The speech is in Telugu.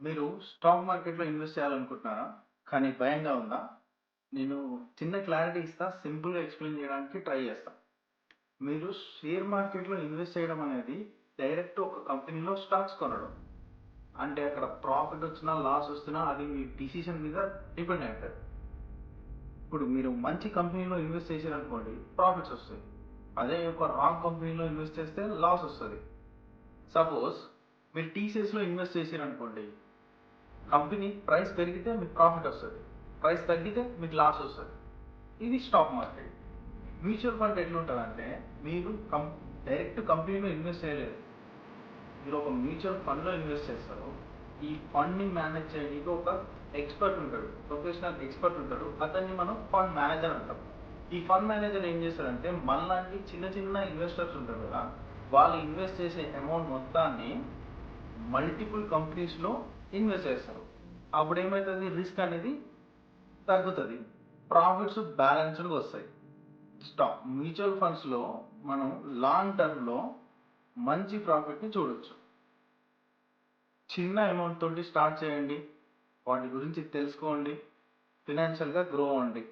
మీరు స్టాక్ మార్కెట్‌లో ఇన్వెస్ట్ చేయాలనుకుంటున్నారా? కానీ భయంగా ఉందా? నేను చిన్న క్లారిటీ ఇస్తా. సింపుల్‌గా ఎక్స్‌ప్లెయిన్ చేయడానికి ట్రై చేస్తా. మీరు షేర్ మార్కెట్‌లో ఇన్వెస్ట్ చేయడం అనేది డైరెక్ట్ ఒక కంపెనీలో స్టాక్స్ కొనడం. అంటే అక్కడ ప్రాఫిట్ వచ్చినా, లాస్ వస్తున్నా అది మీ డిసిషన్ మీద డిపెండ్ అయి ఉంటది. ఇప్పుడు మీరు మంచి కంపెనీలో ఇన్వెస్ట్ చేశారనుకోండి ప్రాఫిట్స్ వస్తాయి. అదే ఒక రాంగ్ కంపెనీలో ఇన్వెస్ట్ చేస్తే లాస్ వస్తది. సపోజ్ మీరు టీసీఎస్‌లో ఇన్వెస్ట్ చేశారనుకోండి కంపెనీ ప్రైస్ పెరిగితే మీకు ప్రాఫిట్ వస్తుంది, ప్రైస్ తగ్గితే మీకు లాస్ వస్తుంది. ఇది స్టాక్ మార్కెట్. మ్యూచువల్ ఫండ్ ఎట్లుంటుందంటే మీరు డైరెక్ట్ కంపెనీలో ఇన్వెస్ట్ చేయలేదు, మీరు ఒక మ్యూచువల్ ఫండ్లో ఇన్వెస్ట్ చేస్తారు. ఈ ఫండ్ని మేనేజ్ చేయడానికి ఒక ఎక్స్పర్ట్ ఉంటాడు, ప్రొఫెషనల్ ఎక్స్పర్ట్ ఉంటాడు, అతన్ని మనం ఫండ్ మేనేజర్ అంటాం. ఈ ఫండ్ మేనేజర్ ఏం చేస్తారంటే మనలాంటి చిన్న చిన్న ఇన్వెస్టర్స్ ఉంటారు కదా, వాళ్ళు ఇన్వెస్ట్ చేసే అమౌంట్ మొత్తాన్ని మల్టిపుల్ కంపెనీస్లో ఇన్వెస్ట్ చేస్తారు. అప్పుడు ఏమవుతుంది, రిస్క్ అనేది తగ్గుతుంది, ప్రాఫిట్స్ బ్యాలెన్స్డ్గా వస్తాయి. మ్యూచువల్ ఫండ్స్లో మనం లాంగ్ టర్మ్లో మంచి ప్రాఫిట్ని చూడొచ్చు. చిన్న అమౌంట్ తోటి స్టార్ట్ చేయండి, వాటి గురించి తెలుసుకోండి, ఫినాన్షియల్గా గ్రో అవ్వండి.